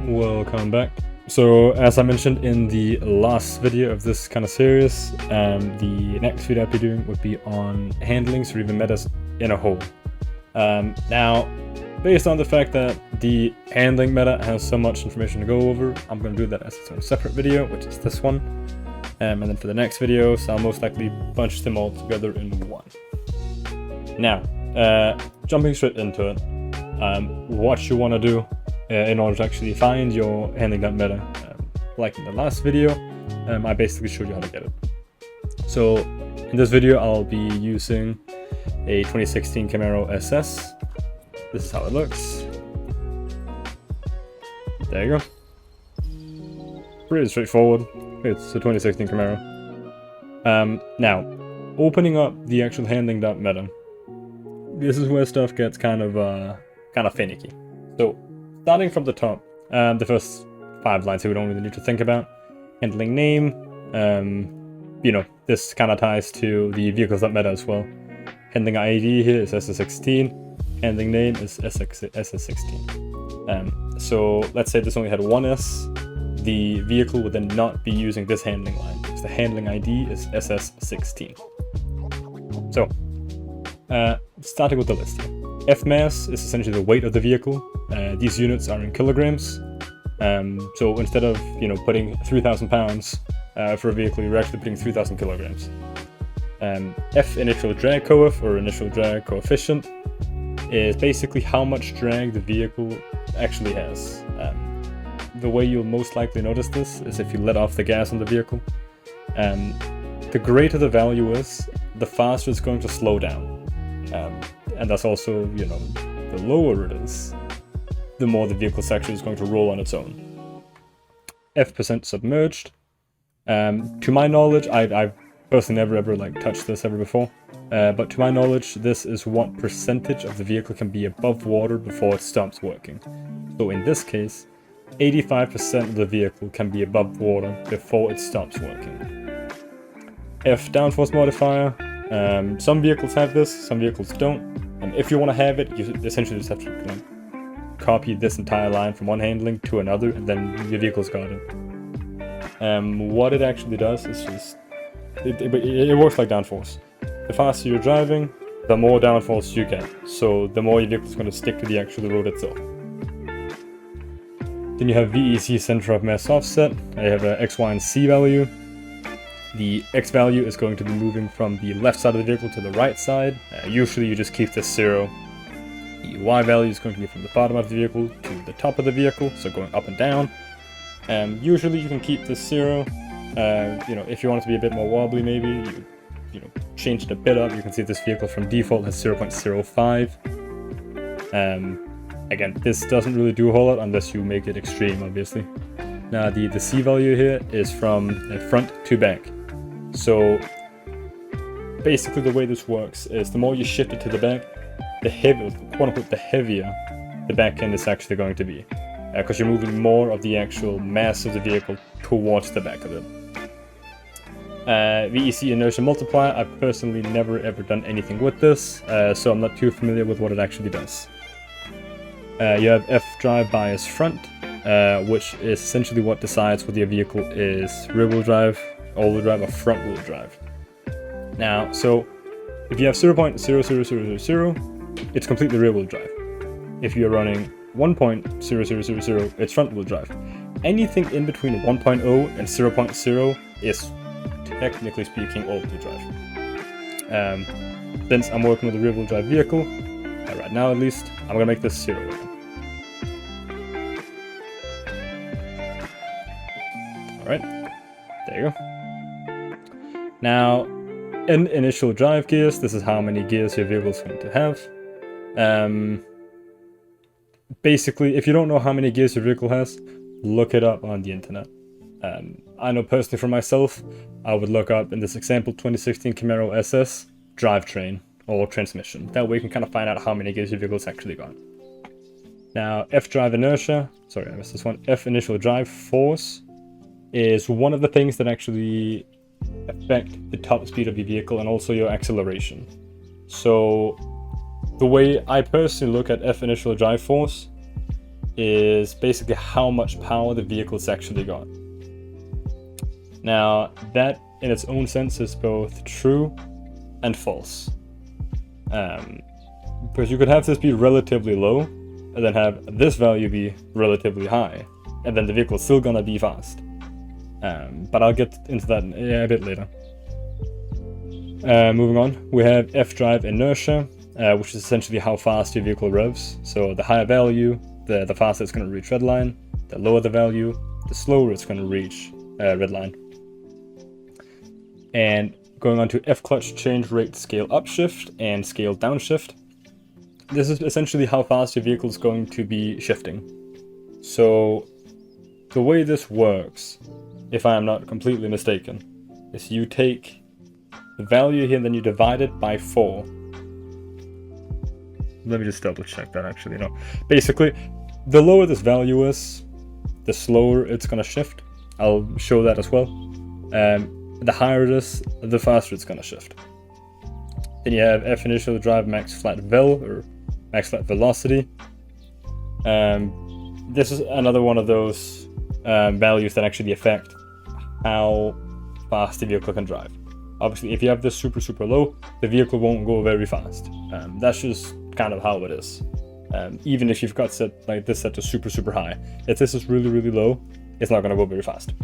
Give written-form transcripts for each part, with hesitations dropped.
Welcome back. So as I mentioned in the last video of this kind of series, the next video I'll be doing would be on handlings or even metas in a whole. Now, based on the fact that the handling meta has so much information to go over, I'm going to do that as its own separate video, which is this one. And then for the next videos, I'll most likely bunch them all together in one. Now, jumping straight into it, what you want to do in order to actually find your handling.meta. Like in the last video, I basically showed you how to get it. So in this video, I'll be using a 2016 Camaro SS. This is how it looks. There you go. Pretty straightforward. It's a 2016 Camaro. Now, opening up the actual handling.meta, this is where stuff gets kind of finicky. So, starting from the top, the first 5 lines here we don't really need to think about. Handling name, this kind of ties to the vehicles.meta as well. Handling ID here is SS16, handling name is SS16. So let's say this only had one S, the vehicle would then not be using this handling line, because the handling ID is SS16. So, starting with the list here. F mass is essentially the weight of the vehicle. These units are in kilograms. So instead of putting 3,000 pounds for a vehicle, you're actually putting 3,000 kilograms. F initial drag coef or initial drag coefficient is basically how much drag the vehicle actually has. The way you'll most likely notice this is if you let off the gas on the vehicle. The greater the value is, the faster it's going to slow down. And that's also, the lower it is, the more the vehicle section is going to roll on its own. F% submerged. To my knowledge, I've personally never ever touched this ever before, but to my knowledge, this is what percentage of the vehicle can be above water before it stops working. So in this case, 85% of the vehicle can be above water before it stops working. F downforce modifier. Some vehicles have this, some vehicles don't. If you want to have it, you essentially just have to copy this entire line from one handling to another, and then your vehicle's got it. What it actually does is just it works like downforce. The faster you're driving, the more downforce you get. So the more your vehicle's going to stick to the actual road itself. Then you have VEC center of mass offset. I have a X, Y, and C value. The X value is going to be moving from the left side of the vehicle to the right side. Usually you just keep this 0. The Y value is going to be from the bottom of the vehicle to the top of the vehicle, so going up and down. Usually you can keep this 0. If you want it to be a bit more wobbly, maybe you change it a bit up. You can see this vehicle from default has 0.05. Again, this doesn't really do a whole lot unless you make it extreme, obviously. Now the C value here is from front to back. So basically the way this works is the more you shift it to the back, the heavier, quote-unquote, the heavier the back end is actually going to be. Because you're moving more of the actual mass of the vehicle towards the back of it. VEC inertia multiplier, I've personally never ever done anything with this, so I'm not too familiar with what it actually does. You have F drive bias front, which is essentially what decides whether your vehicle is rear-wheel drive, all-wheel drive, or front-wheel drive. Now, so if you have 0.00000, it's completely rear-wheel drive. If you're running 1.0000, it's front-wheel drive. Anything in between 1.0 and 0.0 is, technically speaking, all-wheel drive. Since I'm working with a rear-wheel drive vehicle, right now at least, I'm gonna make this 0 again. Alright, there you go. Now, in initial drive gears, this is how many gears your vehicle is going to have. Basically, if you don't know how many gears your vehicle has, look it up on the internet. I know personally for myself, I would look up in this example 2016 Camaro SS drivetrain or transmission. That way you can kind of find out how many gears your vehicle's actually got. Now, F drive inertia, sorry I missed this one, F initial drive force is one of the things that actually affect the top speed of your vehicle and also your acceleration. So the way I personally look at F initial drive force is basically how much power the vehicle's actually got. Now, that in its own sense is both true and false. Because you could have this be relatively low, and then have this value be relatively high, and then the vehicle's still gonna be fast. But I'll get into that a bit later. Moving on, we have F-drive inertia, which is essentially how fast your vehicle revs. So the higher value, the faster it's going to reach redline. The lower the value, the slower it's going to reach redline. And going on to F-clutch change rate scale upshift and scale downshift. This is essentially how fast your vehicle is going to be shifting. So the way this works, if I am not completely mistaken, is you take the value here and then you divide it by 4. Let me just double check that actually. No, basically, the lower this value is, the slower it's going to shift. I'll show that as well. The higher it is, the faster it's going to shift. Then you have F initial drive max flat vel, or max flat velocity. This is another one of those values that actually affect how fast the vehicle can drive. Obviously, if you have this super low, the vehicle won't go very fast. That's just kind of how it is. Even if you've got set like this set to super high, if this is really low, it's not going to go very fast.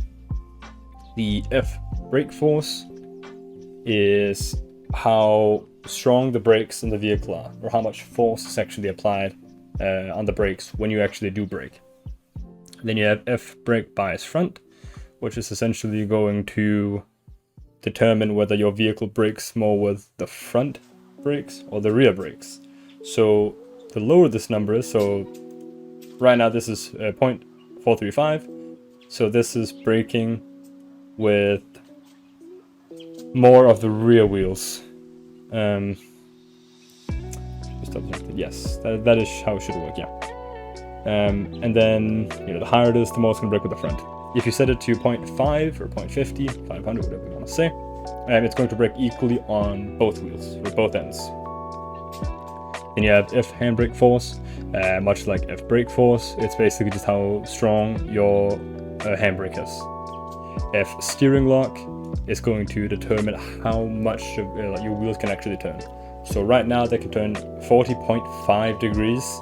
The F brake force is how strong the brakes in the vehicle are, or how much force is actually applied on the brakes when you actually do brake. Then you have F brake bias front, which is essentially going to determine whether your vehicle brakes more with the front brakes or the rear brakes. So the lower this number is, so right now this is 0.435, so this is braking with more of the rear wheels. Yes, that is how it should work, yeah. And then, the higher it is, the more it's going to brake with the front. If you set it to 0.5 or 0.50, 500, whatever you want to say, it's going to brake equally on both wheels, or both ends. Then you have F handbrake force, much like F brake force. It's basically just how strong your handbrake is. F steering lock is going to determine how much your wheels can actually turn. So right now they can turn 40.5 degrees.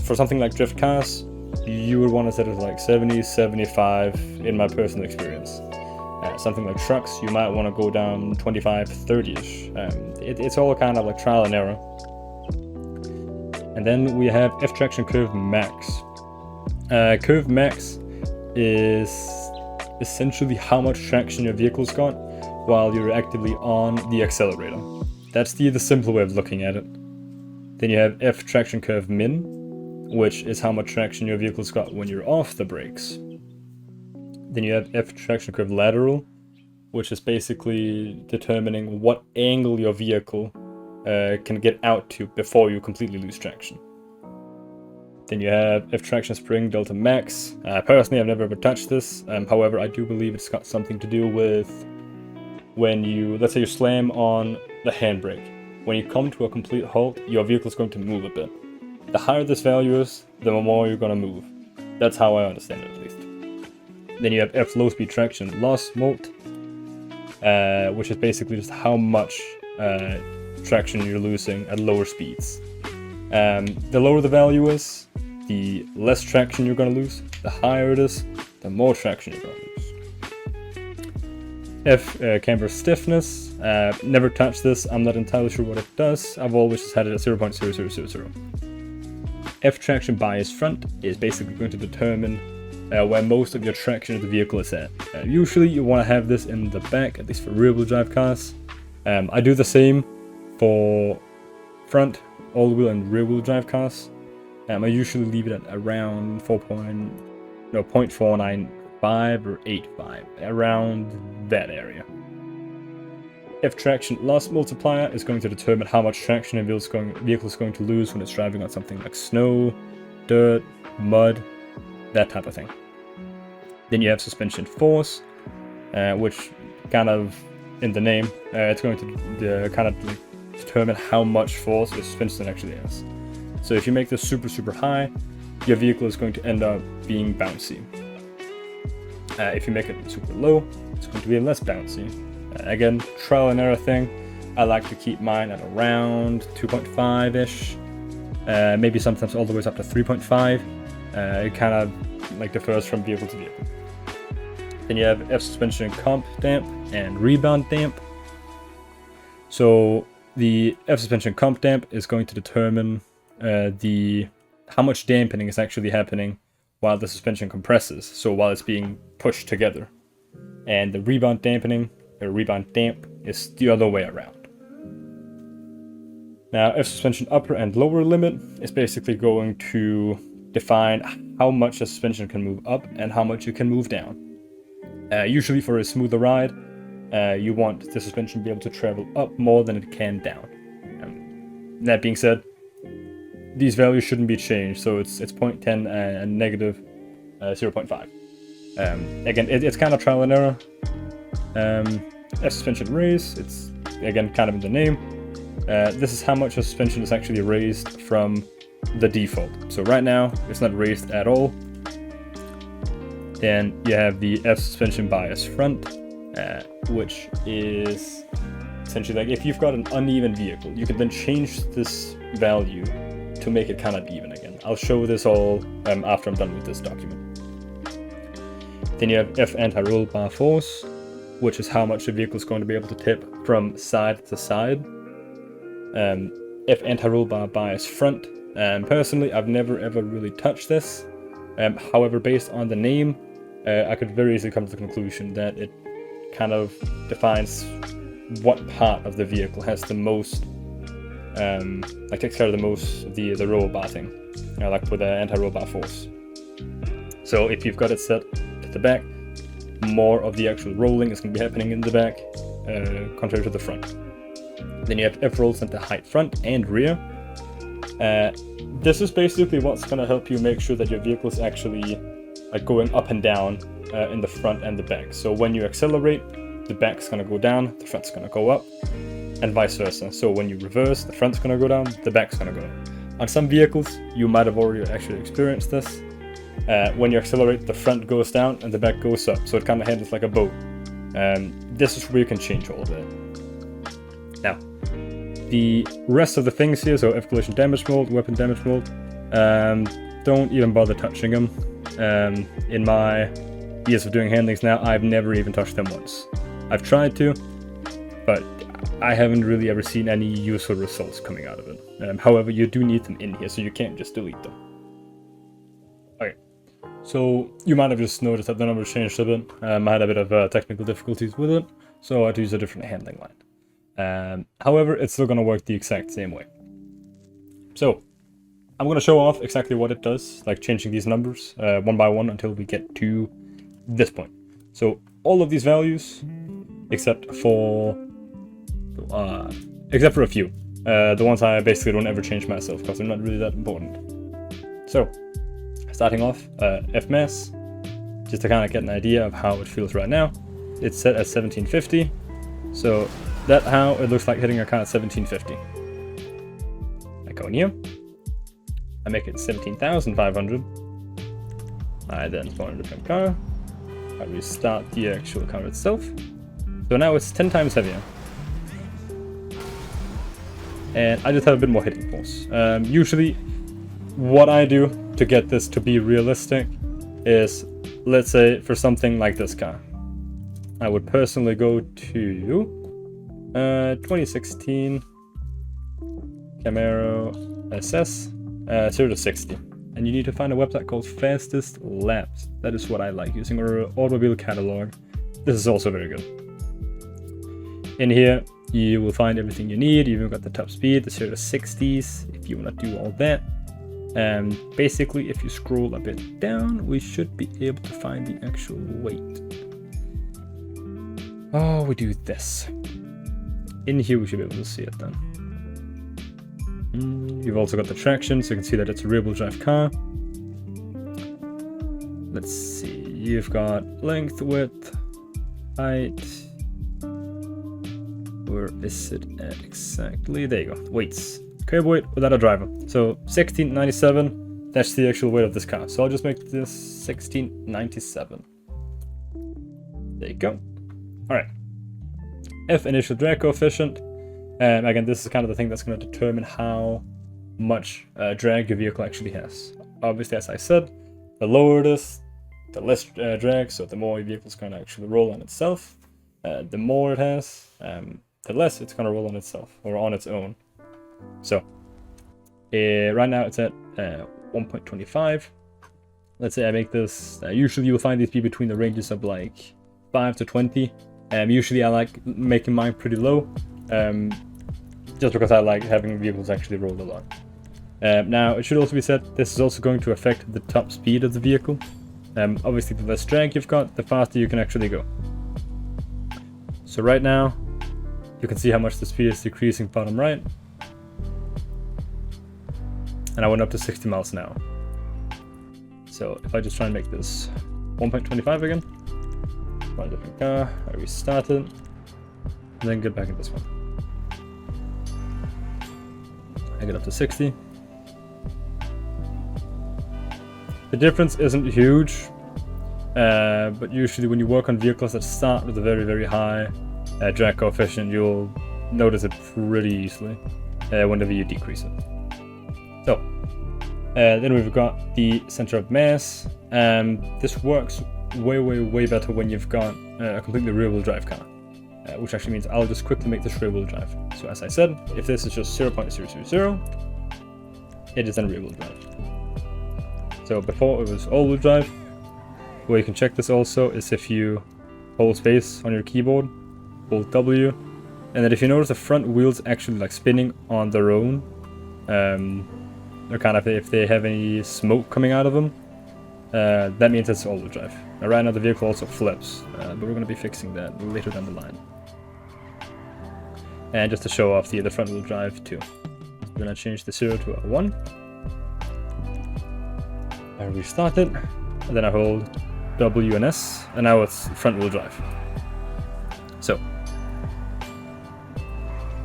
For something like drift cars, you would want to set it like 70, 75 in my personal experience. Something like trucks, you might want to go down 25, 30-ish. It's all kind of like trial and error. And then we have F traction curve max. Curve max is essentially how much traction your vehicle's got while you're actively on the accelerator. That's the simple way of looking at it. Then you have F traction curve min, which is how much traction your vehicle's got when you're off the brakes. Then you have F traction curve lateral, which is basically determining what angle your vehicle can get out to before you completely lose traction. Then you have F traction spring delta max. Personally, I've never ever touched this. However, I do believe it's got something to do with when you, let's say you slam on the handbrake. When you come to a complete halt, your vehicle is going to move a bit. The higher this value is, the more you're going to move. That's how I understand it, at least. Then you have F low speed traction loss molt, which is basically just how much traction you're losing at lower speeds. The lower the value is, the less traction you're going to lose. The higher it is, the more traction you're going to lose. F camber stiffness, never touched this, I'm not entirely sure what it does. I've always just had it at 0.0000. F traction bias front is basically going to determine where most of your traction of the vehicle is at. Usually you want to have this in the back, at least for rear wheel drive cars. I do the same for front, all wheel and rear wheel drive cars. I usually leave it at around 0.495 or 85, around that area. F traction loss multiplier is going to determine how much traction a vehicle is going to lose when it's driving on something like snow, dirt, mud, that type of thing. Then you have suspension force, which kind of in the name, it's going to kind of determine how much force the suspension actually has. So if you make this super high, your vehicle is going to end up being bouncy. If you make it super low, it's going to be less bouncy. Again, trial and error thing. I like to keep mine at around 2.5-ish, maybe sometimes all the way up to 3.5. It kind of like differs from vehicle to vehicle. Then you have F suspension comp damp and rebound damp. So the F suspension comp damp is going to determine how much dampening is actually happening while the suspension compresses, so while it's being pushed together. And the rebound dampening, or rebound damp, is the other way around. Now, F suspension upper and lower limit is basically going to define how much the suspension can move up and how much it can move down. Usually for a smoother ride, you want the suspension to be able to travel up more than it can down. That being said, these values shouldn't be changed, so it's 0.10 and negative 0.5. Again, it's kind of trial and error. F suspension raise, it's again kind of in the name. This is how much the suspension is actually raised from the default. So right now, it's not raised at all. Then you have the F suspension bias front, which is essentially like if you've got an uneven vehicle, you can then change this value to make it kind of even again. I'll show this all after I'm done with this document. Then you have F anti-roll bar force, which is how much the vehicle is going to be able to tip from side to side. F anti-roll bar bias front. Personally, I've never ever really touched this. However, based on the name, I could very easily come to the conclusion that it kind of defines what part of the vehicle has the most, like takes care of the most of the roll bar thing, like with the anti-roll bar force. So if you've got it set to the back, more of the actual rolling is going to be happening in the back, contrary to the front. Then you have F roll center height front and rear. This is basically what's going to help you make sure that your vehicle is actually like going up and down in the front and the back. So when you accelerate, the back's going to go down, the front's going to go up, and vice versa. So when you reverse, the front's going to go down, the back's going to go up. On some vehicles, you might have already actually experienced this. When you accelerate, the front goes down and the back goes up. So it kind of handles like a boat. This is where you can change all of that. Now, the rest of the things here, so F collision damage mode, weapon damage mode, don't even bother touching them. In my years of doing handlings now, I've never even touched them once. I've tried to, but I haven't really ever seen any useful results coming out of it. However, you do need them in here, so you can't just delete them. Okay, so you might have just noticed that the numbers changed a bit. I had a bit of technical difficulties with it, so I had to use a different handling line. However, it's still going to work the exact same way. So, I'm going to show off exactly what it does, like changing these numbers one by one until we get to this point. So, all of these values, except for a few. The ones I basically don't ever change myself because they're not really that important. So, starting off, F mass, just to kind of get an idea of how it feels right now. It's set at 1750, so that's how it looks like hitting a car at 1750. I go in here, I make it 17,500. I then spawn a different car. I restart the actual car itself. So now it's 10 times heavier. And I just have a bit more hitting force. Usually, what I do to get this to be realistic is, let's say, for something like this car, I would personally go to 2016 Camaro SS 0 to 60. And you need to find a website called Fastest Laps. That is what I like using, or automobile catalog. This is also very good. In here, you will find everything you need. You've even got the top speed, the 0 to 60s, if you want to do all that. Basically, if you scroll a bit down, we should be able to find the actual weight. Oh, we do this. In here, we should be able to see it then. You've also got the traction, so you can see that it's a rear-wheel drive car. Let's see, you've got length, width, height. Where is it at exactly? There you go, weights. Curb weight without a driver. So 1697, That's the actual weight of this car. So I'll just make this 1697. There you go. Alright. F initial drag coefficient. Again, this is kind of the thing that's going to determine how much drag your vehicle actually has. Obviously, as I said, the lower it is, the less drag, so the more your vehicle's going to actually roll on itself. The more it has, the less it's going to roll on itself, or on its own. So, right now it's at 1.25. Let's say I make this, usually you'll find these be between the ranges of like 5 to 20. Usually I like making mine pretty low, just because I like having vehicles actually roll a lot. Now, it should also be said, this is also going to affect the top speed of the vehicle. Obviously, the less drag you've got, the faster you can actually go. So right now, you can see how much the speed is decreasing bottom right. And I went up to 60 miles an hour. So if I just try and make this 1.25 again, find a different car, I restart it, and then get back in this one. I get up to 60. The difference isn't huge, but usually when you work on vehicles that start with a very, very high drag coefficient, you'll notice it pretty easily whenever you decrease it. So, then we've got the center of mass. This works way, way, way better when you've got a completely rear-wheel drive car, which actually means I'll just quickly make this rear-wheel drive. So as I said, if this is just 0.000, it is then rear-wheel drive. So before it was all-wheel drive. Where you can check this also is if you hold space on your keyboard, hold W, and then if you notice the front wheels actually like spinning on their own, or kind of if they have any smoke coming out of them, that means it's all-wheel drive. Now right now the vehicle also flips, but we're going to be fixing that later down the line. And just to show off the front wheel drive too. We're going to change the 0 to a 1. I restart it, and then I hold W and S, and now it's front wheel drive. So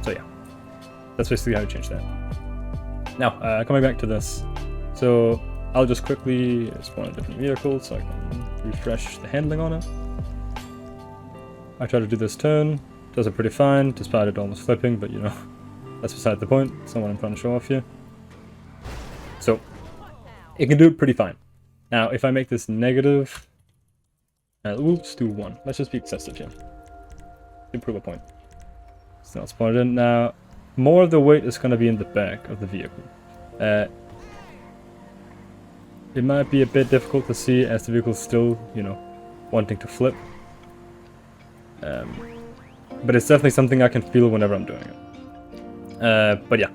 yeah, that's basically how you change that. Now, coming back to this, so I'll just quickly spawn a different vehicle so I can refresh the handling on it. I try to do this turn, does it pretty fine, despite it almost flipping, but you know, that's beside the point. It's not what I'm trying to show off here. So, it can do it pretty fine. Now, if I make this negative, we'll just do 1. Let's just be excessive here. Improve a point. It's not spawned in. Now, more of the weight is going to be in the back of the vehicle. It might be a bit difficult to see as the vehicle's still, you know, wanting to flip. But it's definitely something I can feel whenever I'm doing it. But yeah,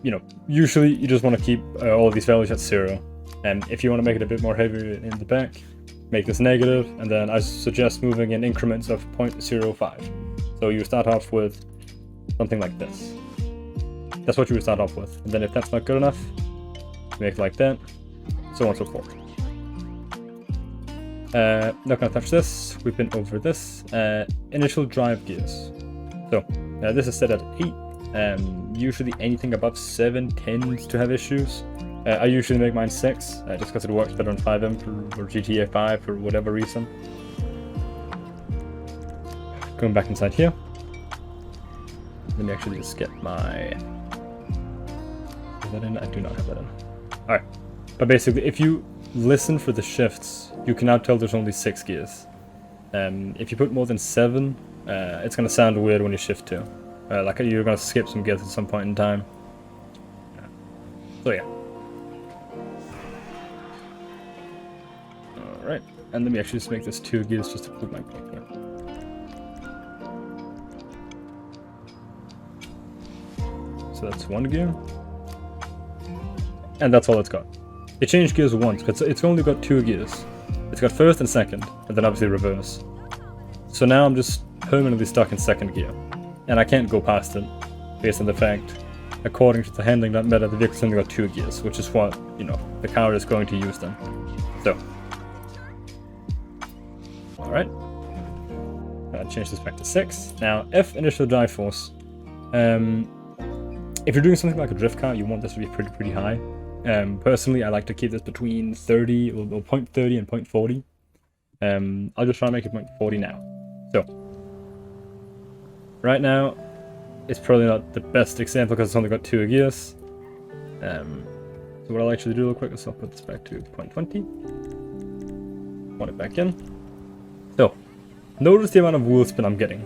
you know, usually you just want to keep all of these values at 0. And if you want to make it a bit more heavy in the back, make this negative, and then I suggest moving in increments of 0.05. So you start off with something like this. That's what you would start off with. And then if that's not good enough, make it like that, so on and so forth. Not gonna touch this. We've been over this. Initial drive gears. So this is set at 8. Usually anything above 7 tends to have issues. I usually make mine 6, just because it works better on FiveM for GTA 5 for whatever reason. Going back inside here. Let me actually just get my... Is that in? I do not have that in. Alright. But basically, if you listen for the shifts, you can now tell there's only 6 gears. If you put more than 7, it's going to sound weird when you shift too. Like you're going to skip some gears at some point in time. So yeah. Alright, and let me actually just make this 2 gears just to prove my point here. So that's 1 gear. And that's all it's got. It changed gears once, but it's only got 2 gears. It's got first and second, and then obviously reverse. So now I'm just permanently stuck in 2nd gear. And I can't go past it, based on the fact, according to the handling.meta, the vehicle's only got 2 gears, which is what, you know, the car is going to use then. So. Alright. I'll change this back to 6. Now, F initial drive force. If you're doing something like a drift car, you want this to be pretty high. Personally, I like to keep this between 30 or 0.30 and 0.40. I'll just try to make it 0.40 now. So, right now, it's probably not the best example because it's only got 2 gears. So what I'll actually do real quick is I'll put this back to 0.20. Want it back in. So, notice the amount of wheel spin I'm getting.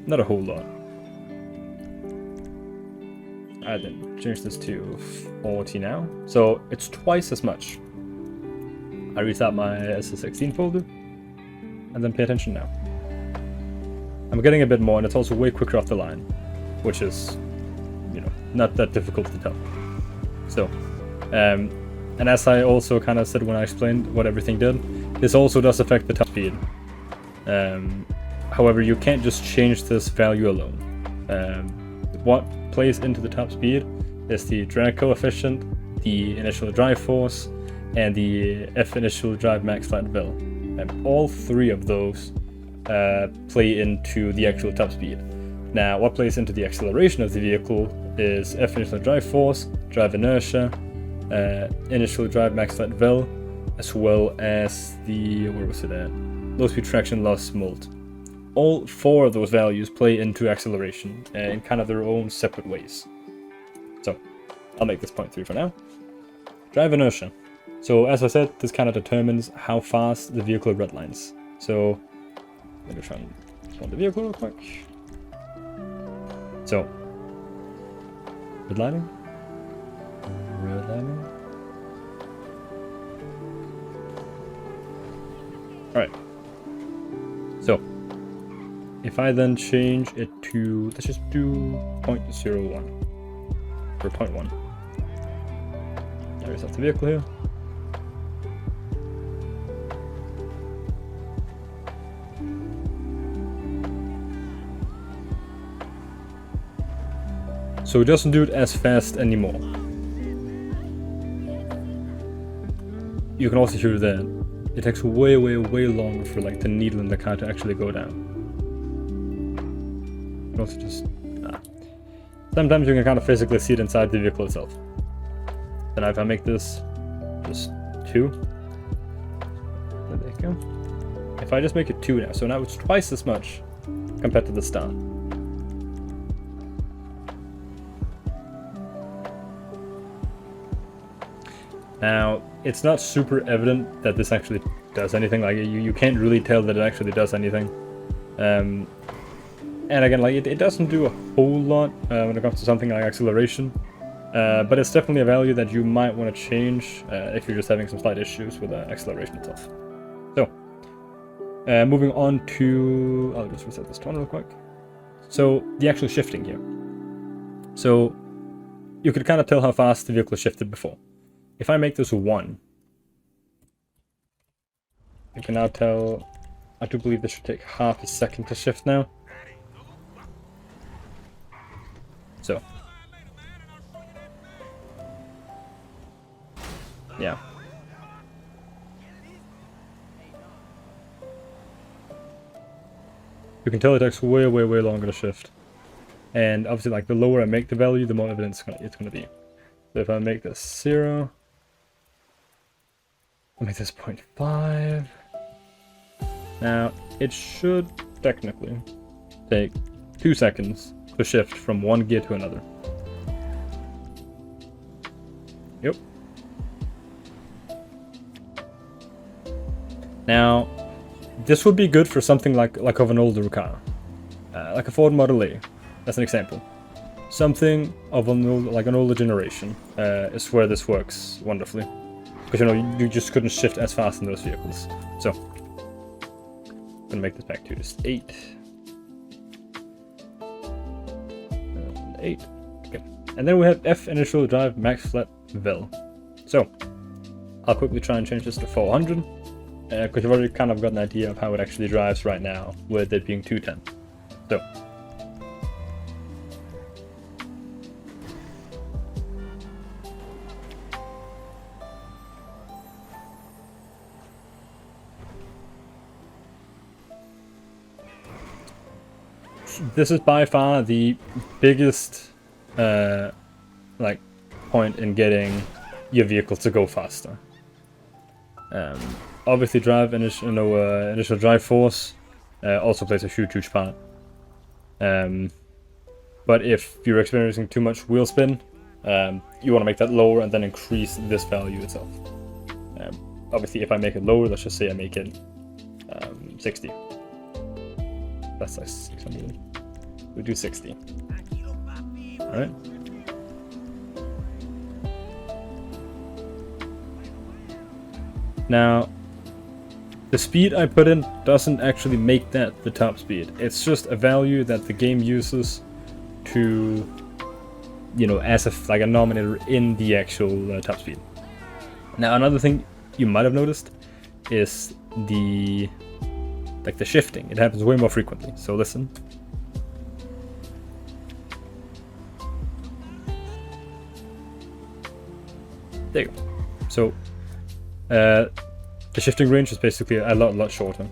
Not a whole lot. I then change this to 40 now. So it's twice as much. I restart my SS16 folder and then pay attention now. I'm getting a bit more, and it's also way quicker off the line, which is, you know, not that difficult to tell. So, and as I also kind of said when I explained what everything did, this also does affect the top speed. However, you can't just change this value alone. What plays into the top speed is the drag coefficient, the initial drive force, and the F initial drive max flat vel. And all 3 of those play into the actual top speed. Now, what plays into the acceleration of the vehicle is F initial drive force, drive inertia, initial drive max flat vel, as well as the, where was it at? Low speed traction loss molt. All 4 of those values play into acceleration in kind of their own separate ways. So, I'll make this 0.3 for now. Drive inertia. So, as I said, this kind of determines how fast the vehicle redlines. So, let me try and spawn the vehicle real quick. So, redlining. Redlining. Alright. So, if I then change it to, let's just do 0.01 or 0.1. Now reset the vehicle here. So it doesn't do it as fast anymore. You can also hear that it takes way longer for like the needle in the car to actually go down. You can also just sometimes you can kind of physically see it inside the vehicle itself. Then if I make this just 2, there they go. If I just make it 2 now, so now it's twice as much compared to the start. Now, it's not super evident that this actually does anything. Like, you can't really tell that it actually does anything. And again, like, it doesn't do a whole lot when it comes to something like acceleration. But it's definitely a value that you might want to change if you're just having some slight issues with the acceleration itself. So, moving on to... I'll just reset this one real quick. So, the actual shifting here. So, you could kind of tell how fast the vehicle shifted before. If I make this 1, you can now tell, I do believe this should take half a second to shift now. So, yeah. You can tell it takes way longer to shift. And obviously, like, the lower I make the value, the more evident it's gonna be. So if I make this 0, I'll make this 0.5. Now, it should technically take 2 seconds to shift from one gear to another. Yep. Now, this would be good for something like of an older car. Like a Ford Model A, as an example. Something of an older generation is where this works wonderfully. Because, you know, you just couldn't shift as fast in those vehicles. So, I'm gonna make this back to just 8. And 8. Okay. And then we have F initial drive max flat vel. So, I'll quickly try and change this to 400. Because you've already kind of got an idea of how it actually drives right now, with it being 210. So, this is by far the biggest point in getting your vehicle to go faster. Obviously, initial drive force also plays a huge part. But if you're experiencing too much wheel spin, you want to make that lower and then increase this value itself. Obviously, if I make it lower, let's just say I make it 60. That's like 600. We do 60. Alright. Now, the speed I put in doesn't actually make that the top speed. It's just a value that the game uses to, you know, as like a denominator in the actual top speed. Now, another thing you might have noticed is the shifting. It happens way more frequently. So listen. There you go. So the shifting range is basically a lot shorter.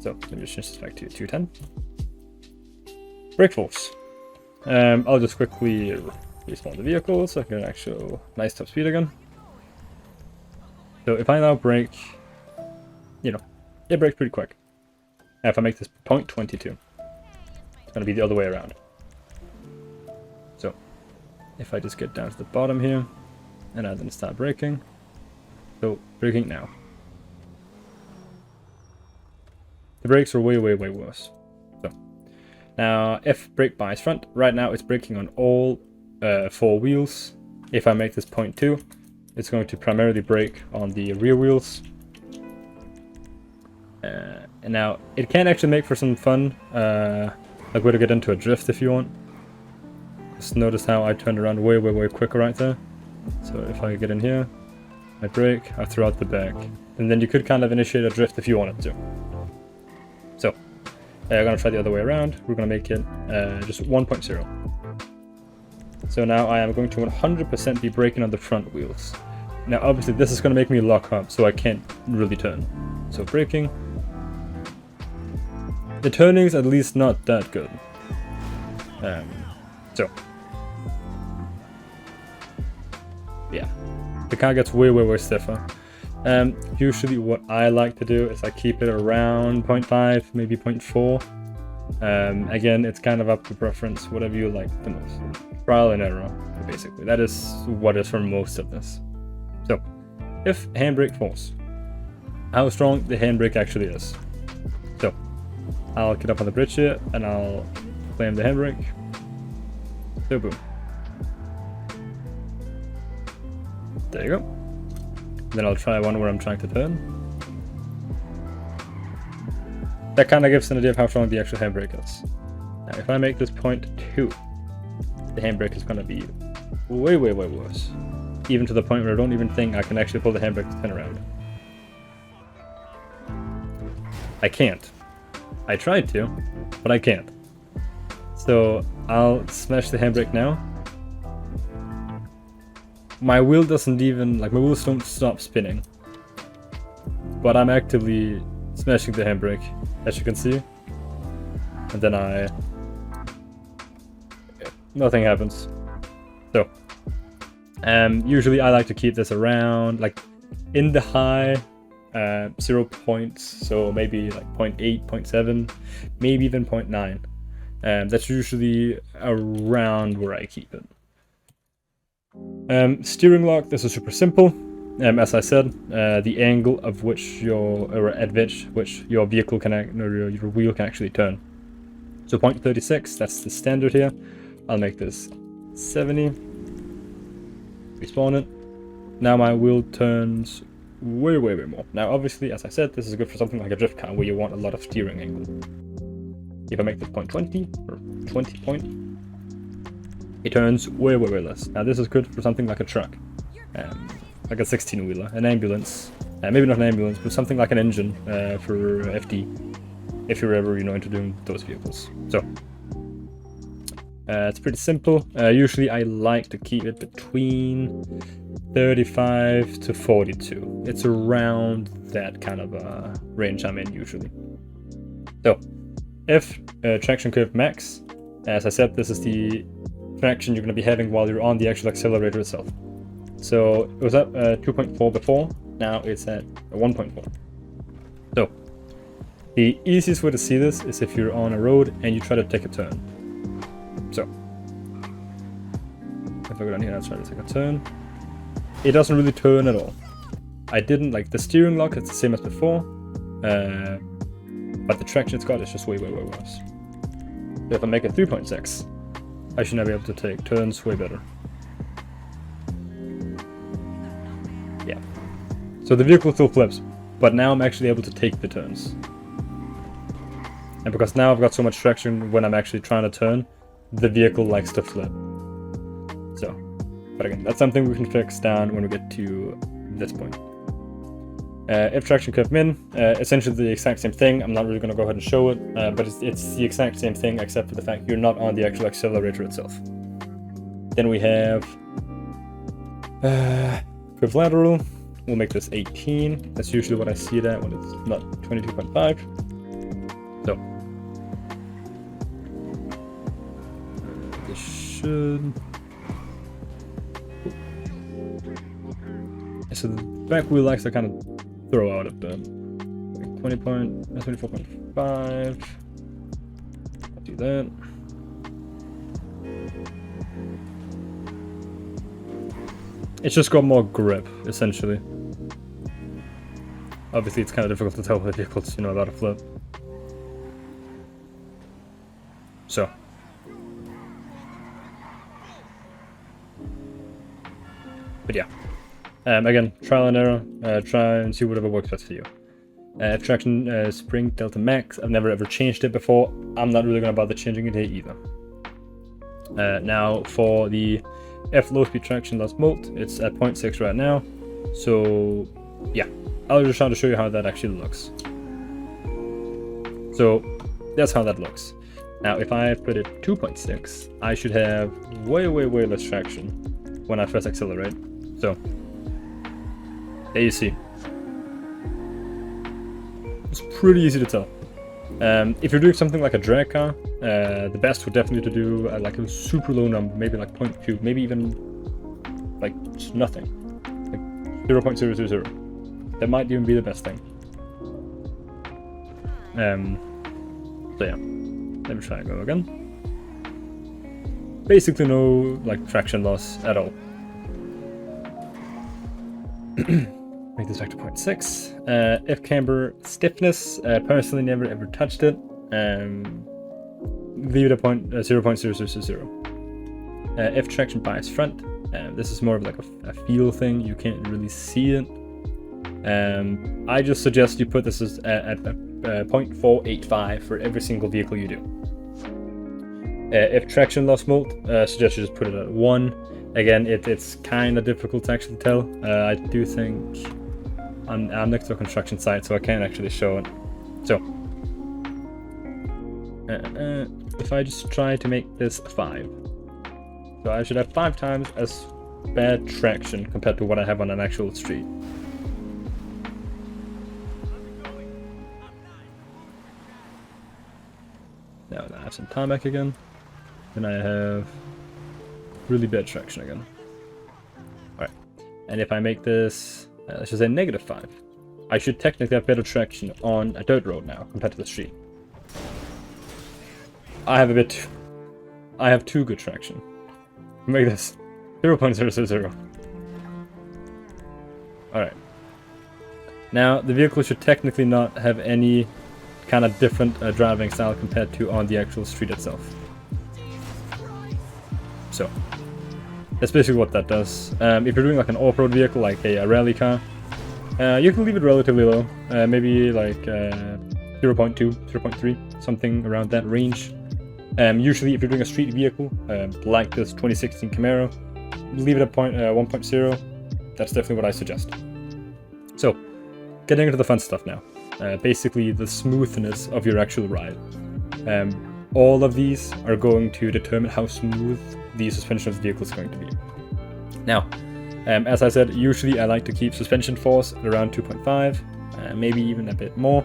So let me just change this back to 210. Brake force. I'll just quickly respawn the vehicle so I can actual nice top speed again. So if I now brake, you know, it brakes pretty quick. And if I make this 0.22, it's going to be the other way around. So if I just get down to the bottom here, and I then start braking. So braking now. The brakes are way worse. So now if brake bias front, right now it's braking on all 4 wheels. If I make this 0.2, it's going to primarily brake on the rear wheels. And now it can actually make for some fun, like way to get into a drift if you want. Just notice how I turned around way quicker right there. So if I get in here, I brake, I throw out the back, and then you could kind of initiate a drift if you wanted to. So I'm gonna try the other way around. We're gonna make it just 1.0. So now I am going to 100% be braking on the front wheels. Now obviously this is gonna make me lock up, so I can't really turn. So braking. The turning's at least not that good. So yeah, the car gets way stiffer. Usually what I like to do is I keep it around 0.5, maybe 0.4. Again, it's kind of up to preference, whatever you like the most. Trial and error, basically. That is what is for most of this. So, if handbrake force, how strong the handbrake actually is. So, I'll get up on the bridge here and I'll slam the handbrake. So boom. There you go. Then I'll try one where I'm trying to turn. That kind of gives an idea of how strong the actual handbrake is. Now if I make this 0.2, the handbrake is going to be way worse. Even to the point where I don't even think I can actually pull the handbrake to turn around. I can't. I tried to, but I can't. So I'll smash the handbrake now. My wheel doesn't even, like my wheels don't stop spinning. But I'm actively smashing the handbrake, as you can see. And then nothing happens. So, usually I like to keep this around, like in the high 0 points, so maybe like 0.8, 0.7, maybe even 0.9. That's usually around where I keep it. Steering lock, this is super simple. As I said, the angle of which which your vehicle can or your wheel can actually turn. So 0.36, that's the standard here. I'll make this 70. Respawn it. Now my wheel turns way more. Now obviously, as I said, this is good for something like a drift car where you want a lot of steering angle. If I make this 0.20 or 20 point, it turns way less. Now this is good for something like a truck, like a 16-wheeler, an ambulance, maybe not an ambulance, but something like an engine for FD, if you're ever into doing those vehicles. So it's pretty simple. Usually I like to keep it between 35 to 42. It's around that kind of range I'm in usually. So if traction curve max, as I said, this is the traction you're going to be having while you're on the actual accelerator itself. So it was at 2.4 before, now it's at 1.4. So the easiest way to see this is if you're on a road and you try to take a turn. So if I go down here and I try to take a turn, it doesn't really turn at all. I didn't like the steering lock, it's the same as before, but the traction it's got is just way worse. So if I make it 3.6, I should now be able to take turns way better. Yeah. So the vehicle still flips, but now I'm actually able to take the turns. And because now I've got so much traction when I'm actually trying to turn, the vehicle likes to flip. So, but again, that's something we can fix down when we get to this point. If traction curve min, essentially the exact same thing. I'm not really going to go ahead and show it, but it's the exact same thing except for the fact you're not on the actual accelerator itself. Then we have curve lateral. We'll make this 18. That's usually what I see it at when it's not 22.5. So this should. So the back wheel likes to kind of throw out of the 24.5. I'll do that. It's just got more grip, essentially. Obviously, it's kind of difficult to tell with vehicles, about to flip. So. But yeah. Again, trial and error, try and see whatever works best for you. If traction spring delta max, I've never ever changed it before. I'm not really going to bother changing it here either. Now for the F low speed traction loss molt, it's at 0.6 right now. So yeah, I'll just try to show you how that actually looks. So that's how that looks. Now if I put it 2.6, I should have way less traction when I first accelerate. So there you see. It's pretty easy to tell. If you're doing something like a drag car, the best would definitely to do like a super low number, maybe like 0.2, maybe even like just nothing, like 0.000. That might even be the best thing. So yeah, let me try and go again. Basically no like traction loss at all. Make this back to 0.6. If camber stiffness, personally never ever touched it. Leave it at 0.0000. If traction bias front, this is more of like a feel thing. You can't really see it. I just suggest you put this as at 0.485 for every single vehicle you do. If traction loss molt, suggest you just put it at 1. Again, it's kind of difficult to actually tell. I do think I'm next to a construction site, so I can't actually show it. So, if I just try to make this 5, so I should have 5 times as bad traction compared to what I have on an actual street. Now I have some tarmac again, then I have really bad traction again. Alright, and if I make this, let's just say -5, I should technically have better traction on a dirt road now compared to the street. I have too good traction. Make this 0.000. Alright. Now, the vehicle should technically not have any kind of different driving style compared to on the actual street itself. So, that's basically what that does. If you're doing like an off-road vehicle, like a rally car, you can leave it relatively low, maybe like 0.2, 0.3, something around that range. Usually if you're doing a street vehicle, like this 2016 Camaro, leave it at 1.0, that's definitely what I suggest. So, getting into the fun stuff now. Basically the smoothness of your actual ride. All of these are going to determine how smooth the suspension of the vehicle is going to be. Now, as I said, usually I like to keep suspension force at around 2.5, maybe even a bit more.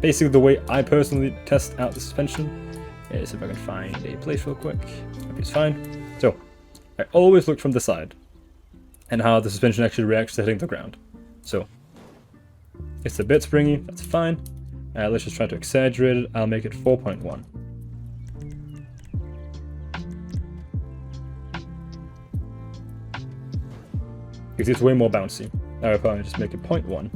Basically the way I personally test out the suspension See if I can find a place real quick. Okay, it's fine. So, I always look from the side and how the suspension actually reacts to hitting the ground. So, it's a bit springy, that's fine. Let's just try to exaggerate it. I'll make it 4.1. Because it's way more bouncy. I would probably just make it 0.1.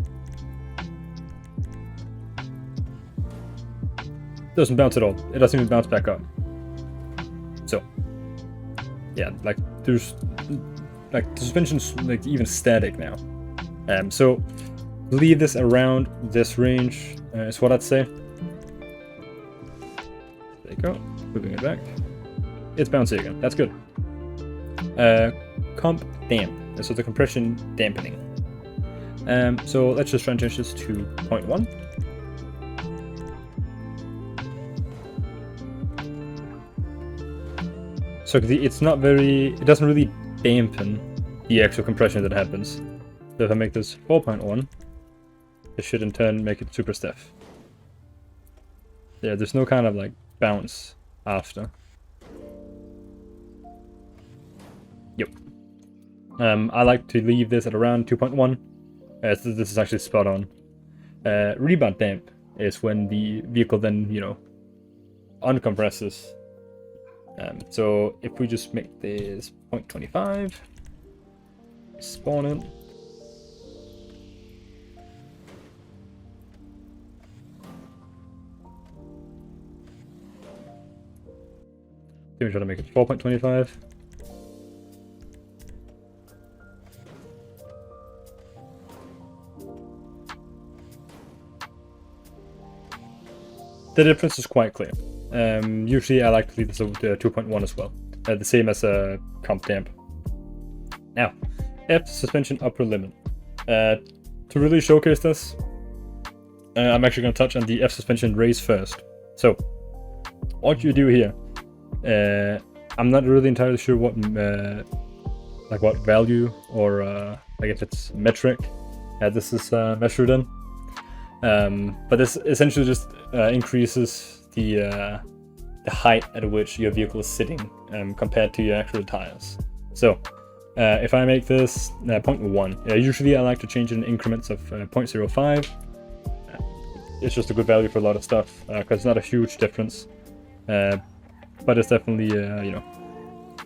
Doesn't bounce at all. It doesn't even bounce back up. So, yeah, like there's like the suspension's like even static now. So leave this around this range is what I'd say. There you go. Moving it back. It's bouncy again. That's good. Comp damp. So the compression dampening. So let's just try and change this to 0.1. So it's not very, it doesn't really dampen the actual compression that happens. So if I make this 4.1, it should in turn make it super stiff. Yeah, there's no kind of like bounce after. Yep. I like to leave this at around 2.1. So this is actually spot on. Rebound damp is when the vehicle then, you know, uncompresses. So if we just make this 0.25, spawn it. Then we try to make it 4.25. The difference is quite clear. Usually I like to leave this at 2.1 as well. The same as a comp damp. Now, F suspension upper limit. To really showcase this, I'm actually going to touch on the F suspension raise first. So, what you do here, I'm not really entirely sure what like what value or like if it's metric this is measured in. But this essentially just increases the height at which your vehicle is sitting compared to your actual tires. So if I make this 0.1, usually I like to change it in increments of 0.05. It's just a good value for a lot of stuff because it's not a huge difference, but it's definitely you know,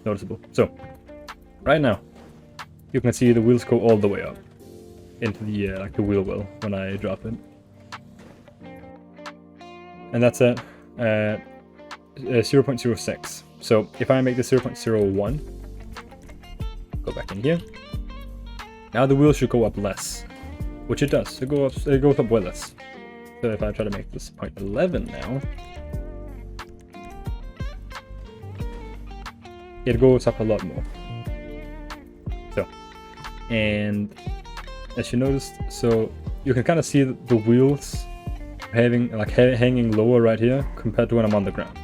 noticeable. So right now you can see the wheels go all the way up into the like the wheel well when I drop it. And that's at 0.06. So if I make this 0.01, go back in here. Now the wheel should go up less, which it does. It goes up way less. So if I try to make this 0.11 now, it goes up a lot more. So, and as you noticed, so you can kind of see the wheels having like hanging lower right here compared to when I'm on the ground.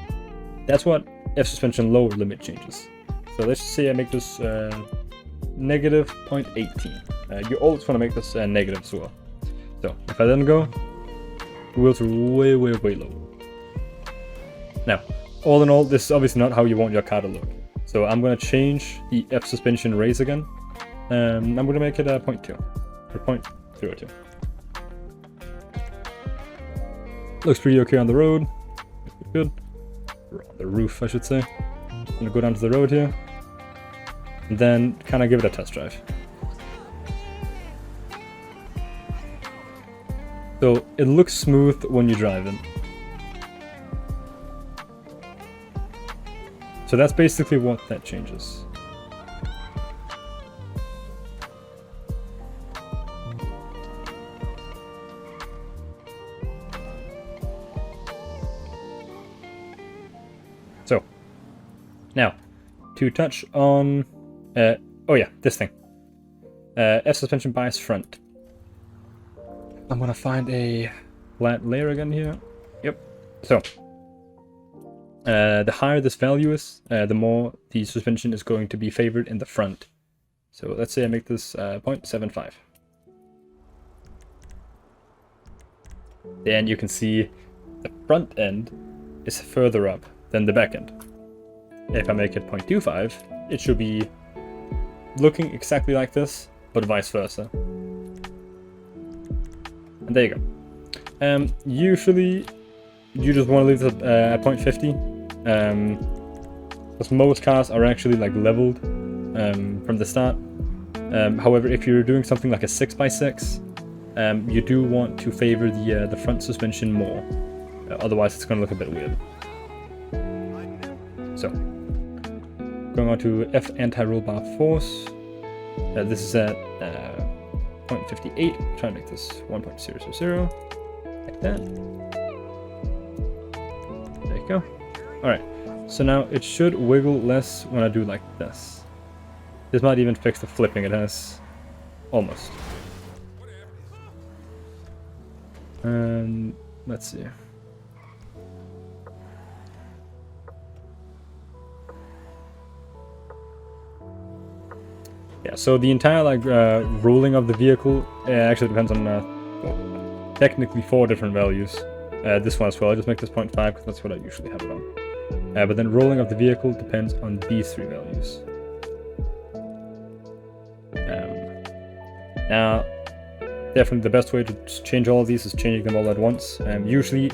That's what F suspension lower limit changes. So let's just say I make this negative 0.18. You always want to make this negative as well. So if I then go, the wheels are way lower. Now, all in all, this is obviously not how you want your car to look. So I'm going to change the F suspension raise again. I'm going to make it 0.2 or 0.02. Looks pretty okay on the road. Good. Or on the roof, I should say. I'm gonna go down to the road here, and then kind of give it a test drive. So it looks smooth when you drive it. So that's basically what that changes. So, now, to touch on, oh yeah, this thing. F suspension bias front. I'm gonna find a flat layer again here. Yep. So, the higher this value is, the more the suspension is going to be favored in the front. So let's say I make this 0.75. Then you can see the front end is further up than the backend. If I make it 0.25, it should be looking exactly like this, but vice versa. And there you go. Usually, you just want to leave it at 0.50, because most cars are actually like leveled from the start. However, if you're doing something like a 6x6, you do want to favor the front suspension more. Otherwise, it's going to look a bit weird. So, going on to F anti-roll bar force. This is at 0.58. Try to make this 1.000, like that. There you go. Alright, so now it should wiggle less when I do like this. This might even fix the flipping it has. Almost. And let's see. Yeah, so the entire rolling of the vehicle actually depends on well, technically 4 different values. This one as well. I just make this 0.5 because that's what I usually have it on. But then rolling of the vehicle depends on these 3 values. Now, definitely the best way to change all of these is changing them all at once. Usually,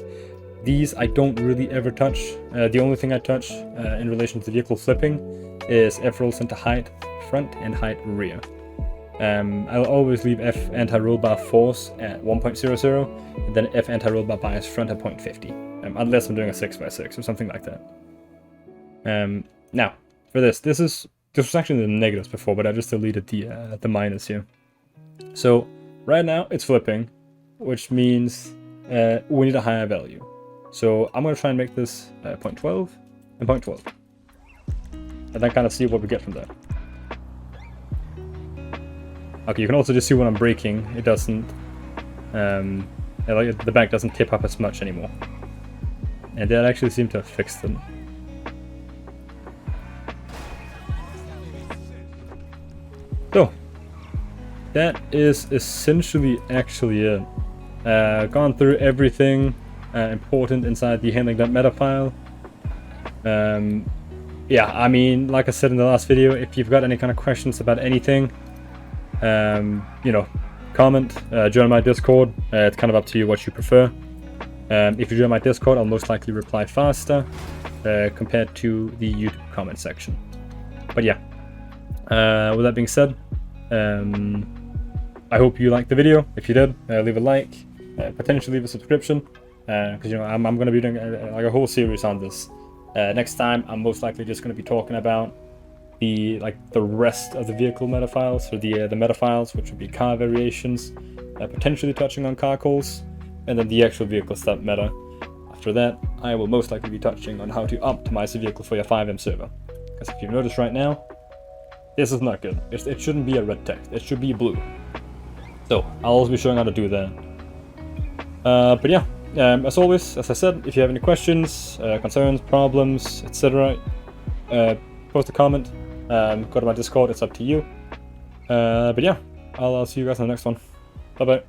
these I don't really ever touch. The only thing I touch in relation to the vehicle flipping is F roll center height front and height rear. I'll always leave F anti-roll bar force at 1.00 and then F anti-roll bar bias front at 0.50, unless I'm doing a 6x6 or something like that. Now, for this was actually the negatives before, but I just deleted the minus here. So right now it's flipping, which means we need a higher value. So I'm going to try and make this 0.12 and 0.12. And then kind of see what we get from that. Okay, you can also just see when I'm braking, it doesn't, the back doesn't tip up as much anymore. And that actually seemed to have fixed them. So, that is essentially actually it. Gone through everything important inside the handling.meta file. Yeah, I mean, like I said in the last video, if you've got any kind of questions about anything, you know, comment, join my Discord. It's kind of up to you what you prefer. If you join my Discord, I'll most likely reply faster compared to the YouTube comment section. But yeah, with that being said, I hope you liked the video. If you did, leave a like, potentially leave a subscription, because you know I'm going to be doing like a whole series on this. Next time, I'm most likely just going to be talking about the rest of the vehicle meta files, or the meta files, which would be car variations, potentially touching on car calls, and then the actual vehicle stat meta. After that, I will most likely be touching on how to optimize the vehicle for your FiveM server. Because if you've noticed right now, this is not good. It shouldn't be a red text. It should be blue. So I'll also be showing how to do that. But yeah. As always, as I said, if you have any questions, concerns, problems, etc., post a comment, go to my Discord, it's up to you. But yeah, I'll see you guys in the next one. Bye bye.